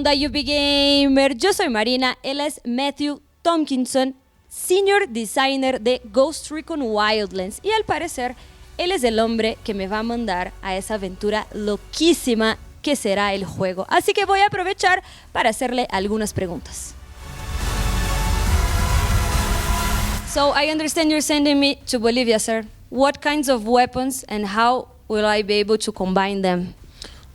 onda UB Gamer? Yo soy Marina, él es Matthew Tomkinson, Senior Designer de Ghost Recon Wildlands, y al parecer él es el hombre que me va a mandar a esa aventura loquísima que será el juego. Así que voy a aprovechar para hacerle algunas preguntas. So I understand you're sending me to Bolivia, sir. What kinds of weapons and how will I be able to combine them?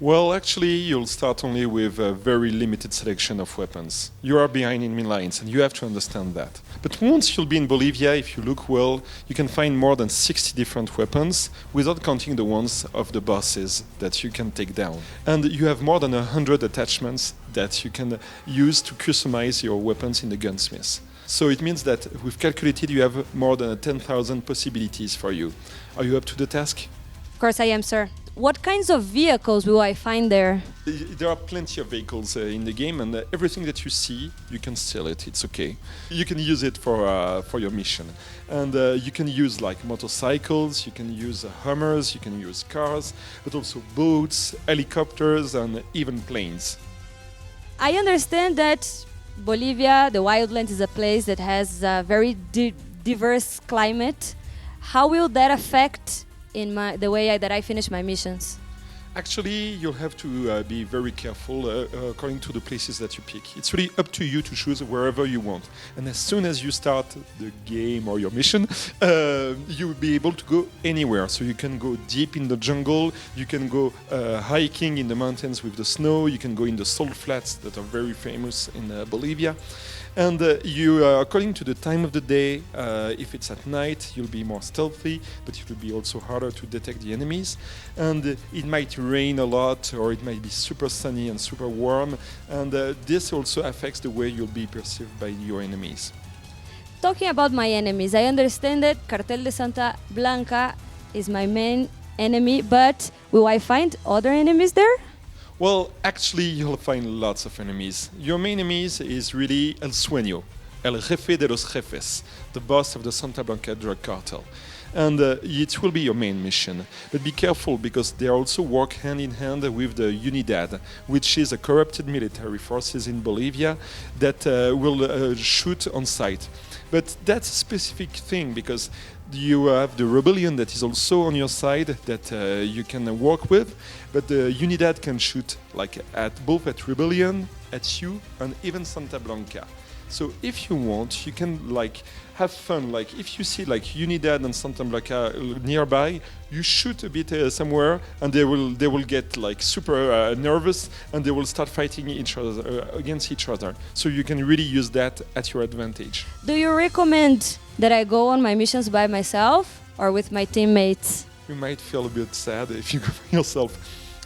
Well, actually, you'll start only with a very limited selection of weapons. You are behind enemy lines, and you have to understand that. But once you'll be in Bolivia, if you look well, you can find more than 60 different weapons, without counting the ones of the bosses that you can take down. And you have more than 100 attachments that you can use to customize your weapons in the gunsmith. So it means that we've calculated you have more than 10,000 possibilities for you. Are you up to the task? Of course I am, sir. What kinds of vehicles will I find there? There are plenty of vehicles in the game, and everything that you see, you can steal it. It's okay. You can use it for your mission, and you can use like motorcycles, you can use Hummers, you can use cars, but also boats, helicopters, and even planes. I understand that Bolivia, the Wildlands, is a place that has a very diverse climate. How will that affect the way that I finish my missions? Actually, you'll have to be very careful according to the places that you pick. It's really up to you to choose wherever you want. And as soon as you start the game or your mission, you will be able to go anywhere. So you can go deep in the jungle, you can go hiking in the mountains with the snow, you can go in the salt flats that are very famous in Bolivia. And according to the time of the day, if it's at night, you'll be more stealthy, but it will be also harder to detect the enemies. And it might rain a lot, or it might be super sunny and super warm. And this also affects the way you'll be perceived by your enemies. Talking about my enemies, I understand that Cartel de Santa Blanca is my main enemy, but will I find other enemies there? Well, actually, you'll find lots of enemies. Your main enemies is really El Sueño, El Jefe de los Jefes, the boss of the Santa Blanca drug cartel. And it will be your main mission. But be careful, because they also work hand in hand with the Unidad, which is a corrupted military forces in Bolivia that will shoot on sight. But that's a specific thing, because you have the rebellion that is also on your side that you can work with, but the Unidad can shoot like both at rebellion, at you, and even Santa Blanca. So if you want, you can like have fun. Like if you see like Unidad and Santa Blanca nearby, you shoot a bit somewhere, and they will get like super nervous, and they will start fighting against each other. So you can really use that at your advantage. Do you recommend that I go on my missions by myself or with my teammates? You might feel a bit sad if you go by yourself.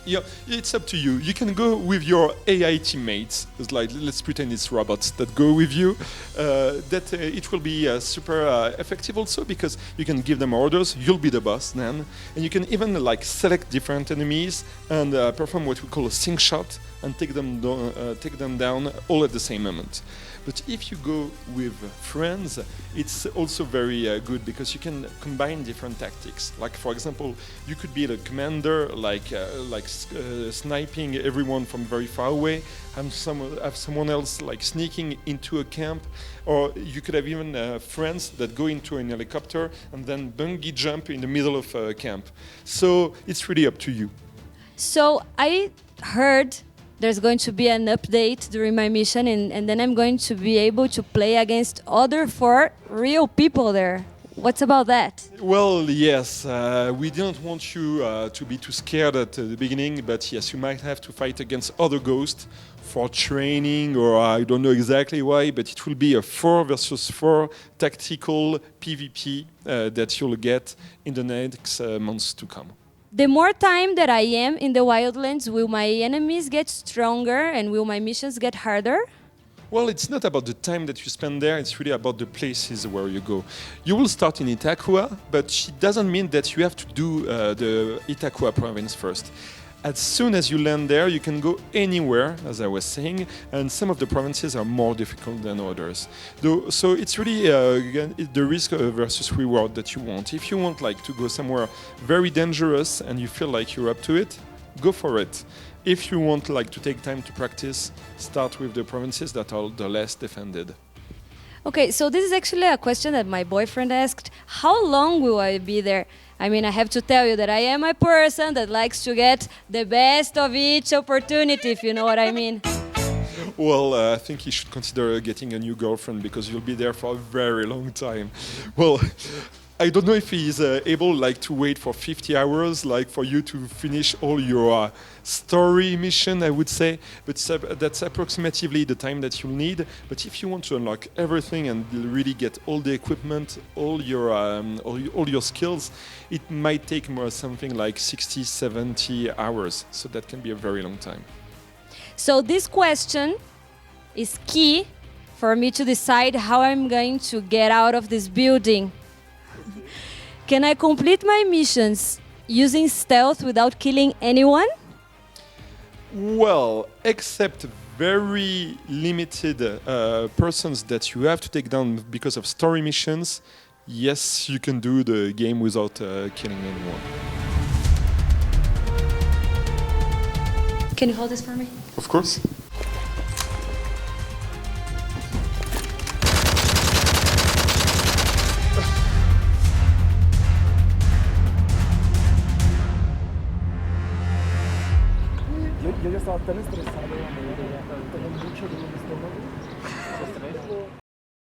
Yeah, it's up to you. You can go with your AI teammates. It's like, let's pretend it's robots that go with you. It will be super effective also, because you can give them orders. You'll be the boss then, and you can even like select different enemies and perform what we call a sync shot and take them down all at the same moment. But if you go with friends, it's also very good, because you can combine different tactics. Like for example, you could be the commander, like sniping everyone from very far away, have someone else like sneaking into a camp, or you could have even friends that go into an helicopter and then bungee jump in the middle of a camp. So it's really up to you. So I heard there's going to be an update during my mission, and then I'm going to be able to play against other 4 real people there. What's about that? Well, yes, we didn't want you to be too scared at the beginning, but yes, you might have to fight against other ghosts for training, or I don't know exactly why, but it will be a 4 versus 4 tactical PvP that you'll get in the next months to come. The more time that I am in the Wildlands, will my enemies get stronger and will my missions get harder? Well, it's not about the time that you spend there, it's really about the places where you go. You will start in Itaqua, but it doesn't mean that you have to do the Itaqua province first. As soon as you land there, you can go anywhere, as I was saying, and some of the provinces are more difficult than others. So it's really the risk versus reward that you want. If you want like to go somewhere very dangerous and you feel like you're up to it, go for it. If you want like to take time to practice, start with the provinces that are the less defended. Okay, so this is actually a question that my boyfriend asked. How long will I be there? I mean, I have to tell you that I am a person that likes to get the best of each opportunity, if you know what I mean. Well, I think you should consider getting a new girlfriend because you'll be there for a very long time. Well, I don't know if he's able like to wait for 50 hours, like for you to finish all your story mission, I would say. But that's approximately the time that you'll need. But if you want to unlock everything and really get all the equipment, all your skills, it might take more something like 60, 70 hours. So that can be a very long time. So this question is key for me to decide how I'm going to get out of this building. Can I complete my missions using stealth without killing anyone? Well, except very limited persons that you have to take down because of story missions, yes, you can do the game without killing anyone. Can you hold this for me? Of course. Yo ya estaba tan estresado, tengo mucho dolor de estómago.